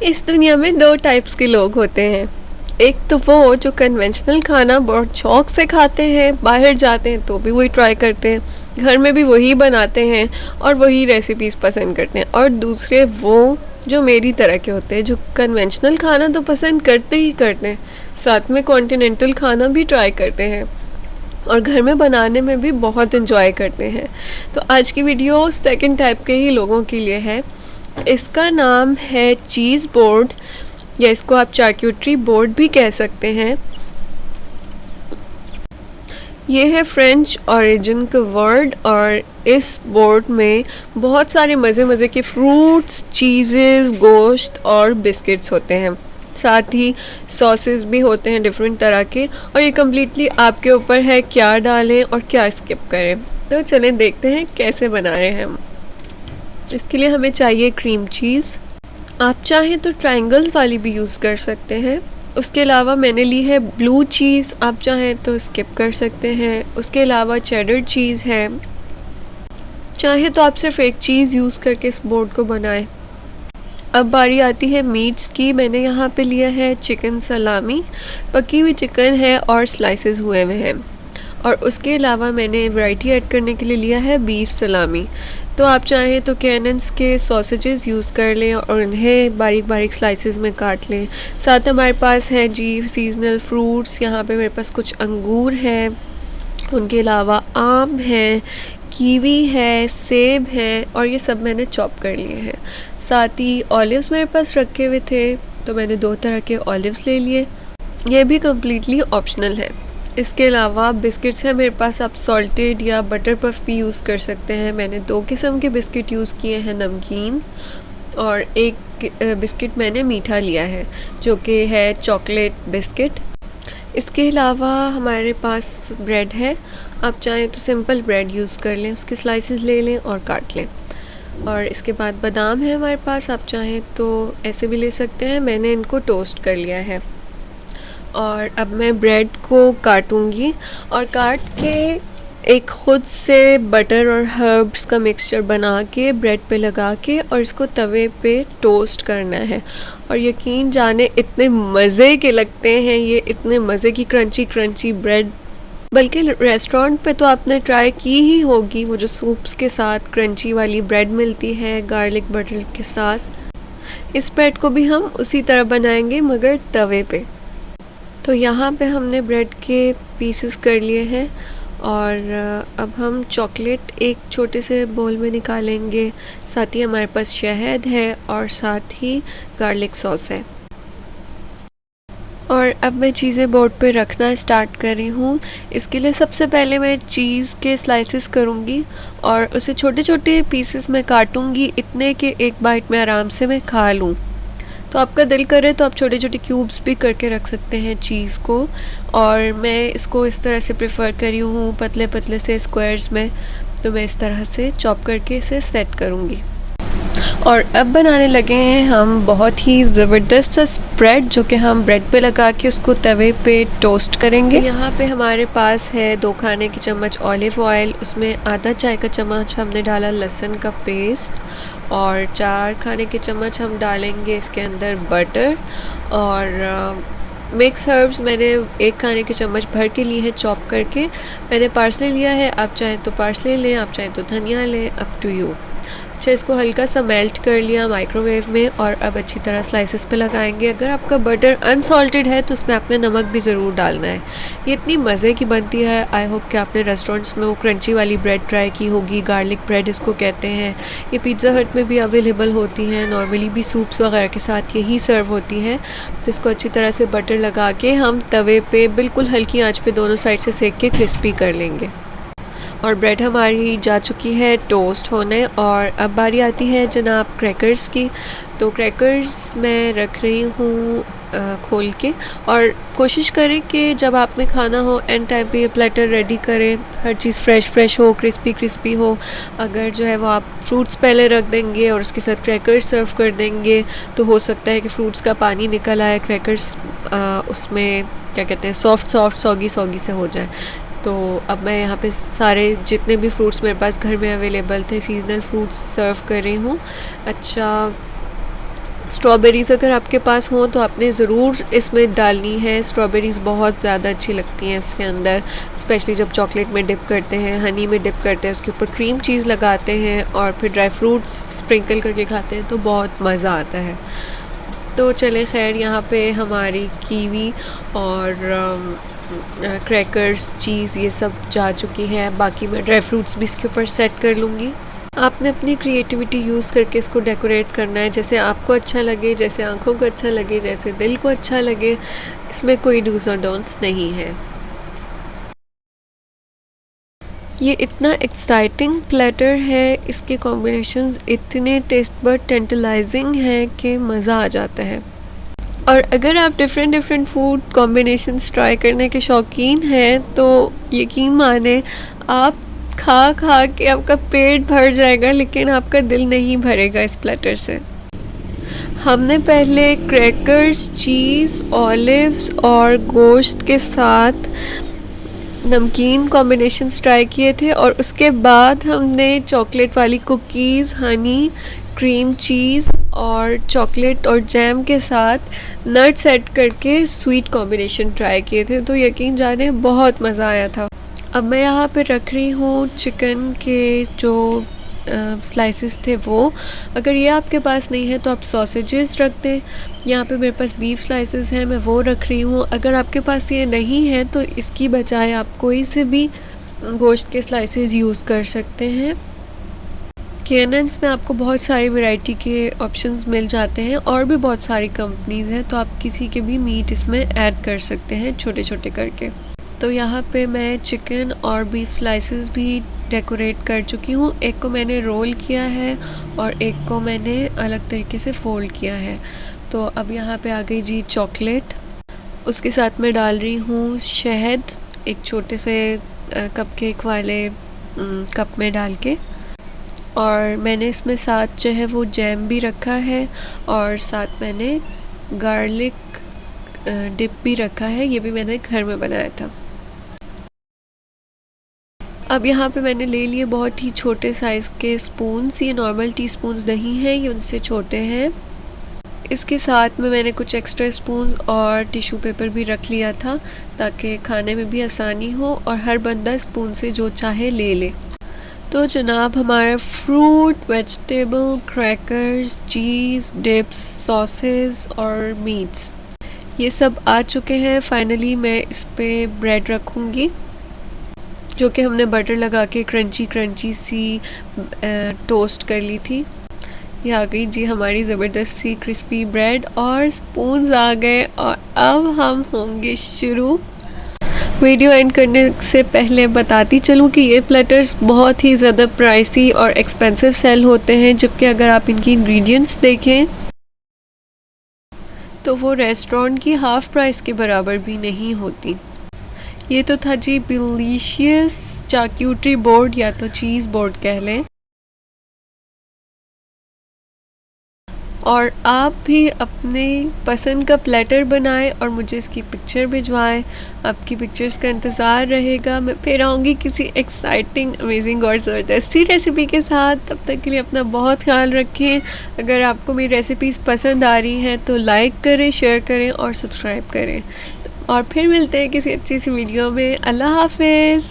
इस दुनिया में दो टाइप्स के लोग होते हैं। एक तो वो जो कन्वेंशनल खाना बहुत शौक से खाते हैं, बाहर जाते हैं तो भी वही ट्राई करते हैं, घर में भी वही बनाते हैं और वही रेसिपीज़ पसंद करते हैं। और दूसरे वो जो मेरी तरह के होते हैं, जो कन्वेंशनल खाना तो पसंद करते ही करते हैं, साथ में कॉन्टिनेंटल खाना भी ट्राई करते हैं और घर में बनाने में भी बहुत इंजॉय करते हैं। तो आज की वीडियो सेकंड टाइप के ही लोगों के लिए है। इसका नाम है चीज़ बोर्ड, या इसको आप चार्क्यूटरी बोर्ड भी कह सकते हैं। ये है फ्रेंच ओरिजिन का वर्ड और इस बोर्ड में बहुत सारे मज़े मज़े के फ्रूट्स, चीज़ेस, गोश्त और बिस्किट्स होते हैं। साथ ही सॉसेस भी होते हैं डिफरेंट तरह के, और ये कम्प्लीटली आपके ऊपर है क्या डालें और क्या स्किप करें। तो चलें देखते हैं कैसे बना रहे हैं हम। इसके लिए हमें चाहिए क्रीम चीज़। आप चाहें तो ट्रायंगल्स वाली भी यूज़ कर सकते हैं। उसके अलावा मैंने ली है ब्लू चीज़, आप चाहें तो स्किप कर सकते हैं। उसके अलावा चेडर चीज़ है, चाहे तो आप सिर्फ एक चीज़ यूज़ करके इस बोर्ड को बनाएं। अब बारी आती है मीट्स की। मैंने यहाँ पे लिया है चिकन सलामी, पकी हुई चिकन है और स्लाइसेस हुए हुए हैं। और उसके अलावा मैंने वैरायटी ऐड करने के लिए लिया है बीफ सलामी। तो आप चाहें तो कैनन्स के सॉसेजेस यूज़ कर लें और उन्हें बारीक बारीक स्लाइसेस में काट लें। साथ हमारे पास है जी सीजनल फ्रूट्स। यहाँ पे मेरे पास कुछ अंगूर है, उनके अलावा आम है, कीवी है, सेब है, और ये सब मैंने चॉप कर लिए हैं। साथ ही ऑलिव्स मेरे पास रखे हुए थे, तो मैंने 2 तरह के ऑलिव्स ले लिए। ये भी कम्प्लीटली ऑप्शनल है। इसके अलावा बिस्किट्स हैं मेरे पास, आप सॉल्टेड या बटर पफ भी यूज़ कर सकते हैं। मैंने 2 किस्म के बिस्किट यूज़ किए हैं, नमकीन, और एक बिस्किट मैंने मीठा लिया है जो कि है चॉकलेट बिस्किट। इसके अलावा हमारे पास ब्रेड है, आप चाहें तो सिंपल ब्रेड यूज़ कर लें, उसके स्लाइसेस ले लें और काट लें। और इसके बाद बादाम है हमारे पास, आप चाहें तो ऐसे भी ले सकते हैं। मैंने इनको टोस्ट कर लिया है। और अब मैं ब्रेड को काटूंगी और काट के एक ख़ुद से बटर और हर्ब्स का मिक्सचर बना के ब्रेड पे लगा के और इसको तवे पे टोस्ट करना है। और यकीन जाने इतने मज़े के लगते हैं ये, इतने मज़े की क्रंची क्रंची ब्रेड। बल्कि रेस्टोरेंट पे तो आपने ट्राई की ही होगी, वो जो सूप्स के साथ क्रंची वाली ब्रेड मिलती है गार्लिक बटर के साथ। इस ब्रेड को भी हम उसी तरह बनाएंगे मगर तवे पे। तो यहाँ पे हमने ब्रेड के पीसेस कर लिए हैं और अब हम चॉकलेट एक छोटे से बोल में निकालेंगे। साथ ही हमारे पास शहद है और साथ ही गार्लिक सॉस है। और अब मैं चीज़ें बोर्ड पे रखना स्टार्ट कर रही हूँ। इसके लिए सबसे पहले मैं चीज़ के स्लाइसेस करूँगी और उसे छोटे छोटे पीसेस में काटूँगी, इतने कि एक बाइट में आराम से मैं खा लूँ। तो आपका दिल करे तो आप छोटे छोटे क्यूब्स भी करके रख सकते हैं चीज़ को। और मैं इसको इस तरह से प्रेफर करी हूँ, पतले पतले से स्क्वायर्स में। तो मैं इस तरह से चॉप करके इसे सेट करूँगी। और अब बनाने लगे हैं हम बहुत ही ज़बरदस्त सा स्प्रेड, जो कि हम ब्रेड पे लगा के उसको तवे पे टोस्ट करेंगे। यहाँ पे हमारे पास है 2 खाने के चम्मच ऑलिव ऑयल, उसमें आधा चाय का चम्मच हमने डाला लहसुन का पेस्ट, और 4 खाने के चम्मच हम डालेंगे इसके अंदर बटर। और मिक्स हर्ब्स मैंने 1 खाने के चम्मच भर के लिए है चॉप करके। मैंने पार्सले लिया है, आप चाहें तो पार्सले लें, आप चाहें तो धनिया लें, अप टू यू। अच्छा, इसको हल्का सा मेल्ट कर लिया माइक्रोवेव में और अब अच्छी तरह स्लाइसेस पे लगाएंगे। अगर आपका बटर अनसॉल्टेड है तो उसमें आपने नमक भी ज़रूर डालना है। ये इतनी मज़े की बनती है। आई होप कि आपने रेस्टोरेंट्स में वो क्रंची वाली ब्रेड ट्राई की होगी, गार्लिक ब्रेड इसको कहते हैं। ये पिज़्ज़ा हट में भी अवेलेबल होती हैं, नॉर्मली भी सूप्स वगैरह के साथ यही सर्व होती है। तो इसको अच्छी तरह से बटर लगा के हम तवे पे बिल्कुल हल्की आँच पे दोनों साइड से सेक के क्रिस्पी कर लेंगे। और ब्रेड हमारी जा चुकी है टोस्ट होने। और अब बारी आती है जनाब क्रैकर्स की। तो क्रैकर्स मैं रख रही हूँ खोल के। और कोशिश करें कि जब आपने खाना हो एंड टाइम पे ये प्लेटर रेडी करें, हर चीज़ फ्रेश हो, क्रिस्पी क्रिस्पी हो। अगर जो है वो आप फ्रूट्स पहले रख देंगे और उसके साथ क्रैकर्स सर्व कर देंगे तो हो सकता है कि फ्रूट्स का पानी निकल आए, क्रैकर्स उसमें क्या कहते हैं सॉफ्ट सॉगी से हो जाए। तो अब मैं यहाँ पे सारे जितने भी फ्रूट्स मेरे पास घर में अवेलेबल थे, सीजनल फ्रूट्स सर्व कर रही हूँ। अच्छा, स्ट्रॉबेरीज़ अगर आपके पास हो तो आपने ज़रूर इसमें डालनी है। स्ट्रॉबेरीज़ बहुत ज़्यादा अच्छी लगती हैं इसके अंदर, स्पेशली जब चॉकलेट में डिप करते हैं, हनी में डिप करते हैं, उसके ऊपर क्रीम चीज़ लगाते हैं और फिर ड्राई फ्रूट्स स्प्रिंकल करके खाते हैं तो बहुत मज़ा आता है। तो चले खैर, यहाँ पे हमारी कीवी और क्रैकर्स, चीज़ ये सब जा चुकी है। बाकी मैं ड्राई फ्रूट्स भी इसके ऊपर सेट कर लूँगी। आपने अपनी क्रिएटिविटी यूज़ करके इसको डेकोरेट करना है, जैसे आपको अच्छा लगे, जैसे आँखों को अच्छा लगे, जैसे दिल को अच्छा लगे। इसमें कोई डूज़ और डोंट्स नहीं है। ये इतना एक्साइटिंग प्लेटर है, इसके कॉम्बिनेशंस इतने टेस्ट बड टेंटलाइजिंग हैं कि मज़ा आ जाता है। और अगर आप डिफरेंट फूड कॉम्बिनेशंस ट्राई करने के शौकीन हैं तो यकीन माने, आप खा खा के आपका पेट भर जाएगा लेकिन आपका दिल नहीं भरेगा इस प्लेटर से। हमने पहले क्रैकर्स, चीज़, ऑलिव्स और गोश्त के साथ नमकीन कॉम्बिनेशंस ट्राई किए थे और उसके बाद हमने चॉकलेट वाली कुकीज़, हनी, क्रीम चीज़ और चॉकलेट और जैम के साथ नट्स ऐड करके स्वीट कॉम्बिनेशन ट्राई किए थे। तो यकीन जाने बहुत मज़ा आया था। अब मैं यहाँ पे रख रही हूँ चिकन के जो स्लाइसेस थे वो। अगर ये आपके पास नहीं है तो आप सॉसेजेस रख दें। यहाँ पे मेरे पास बीफ स्लाइसेस हैं, मैं वो रख रही हूँ। अगर आपके पास ये नहीं है तो इसकी बजाय आप कोई से भी गोश्त के स्लाइसेस यूज़ कर सकते हैं। केएनएन्स में आपको बहुत सारी वैरायटी के ऑप्शंस मिल जाते हैं और भी बहुत सारी कंपनीज़ हैं, तो आप किसी के भी मीट इसमें ऐड कर सकते हैं छोटे छोटे करके। तो यहाँ पे मैं चिकन और बीफ स्लाइसेस भी डेकोरेट कर चुकी हूँ। एक को मैंने रोल किया है और एक को मैंने अलग तरीके से फोल्ड किया है। तो अब यहाँ पे आ गई जी चॉकलेट। उसके साथ मैं डाल रही हूँ शहद, एक छोटे से कपकेक वाले कप में डाल के। और मैंने इसमें साथ जो है वो जैम भी रखा है और साथ मैंने गार्लिक डिप भी रखा है, ये भी मैंने घर में बनाया था। अब यहाँ पे मैंने ले लिए बहुत ही छोटे साइज़ के स्पून्स। ये नॉर्मल टी स्पून्स नहीं हैं, ये उनसे छोटे हैं। इसके साथ में मैंने कुछ एक्स्ट्रा स्पून्स और टिश्यू पेपर भी रख लिया था ताकि खाने में भी आसानी हो और हर बंदा स्पून से जो चाहे ले ले। तो जनाब, हमारा फ्रूट, वेजिटेबल, क्रैकर्स, चीज़, डिप्स, सॉसेस और मीट्स ये सब आ चुके हैं। फाइनली मैं इस पे ब्रेड रखूँगी जो कि हमने बटर लगा के क्रंची सी टोस्ट कर ली थी। ये आ गई जी हमारी ज़बरदस्त सी क्रिस्पी ब्रेड और स्पून्स आ गए और अब हम होंगे शुरू। वीडियो एंड करने से पहले बताती चलूँ कि ये प्लेटर्स बहुत ही ज़्यादा प्राइसी और एक्सपेंसिव सेल होते हैं, जबकि अगर आप इनकी इंग्रेडिएंट्स देखें तो वो रेस्टोरेंट की हाफ़ प्राइस के बराबर भी नहीं होती। ये तो था जी डिलीशियस चार्क्यूटरी बोर्ड या तो चीज़ बोर्ड कह लें। और आप भी अपने पसंद का प्लेटर बनाएं और मुझे इसकी पिक्चर भिजवाएं। आपकी पिक्चर्स का इंतज़ार रहेगा। मैं फिर आऊँगी किसी एक्साइटिंग, अमेजिंग और ज़बरदस्ती रेसिपी के साथ। तब तक के लिए अपना बहुत ख्याल रखें। अगर आपको मेरी रेसिपीज़ पसंद आ रही हैं तो लाइक करें, शेयर करें और सब्सक्राइब करें। और फिर मिलते हैं किसी अच्छी सी वीडियो में। अल्लाह हाफिज़।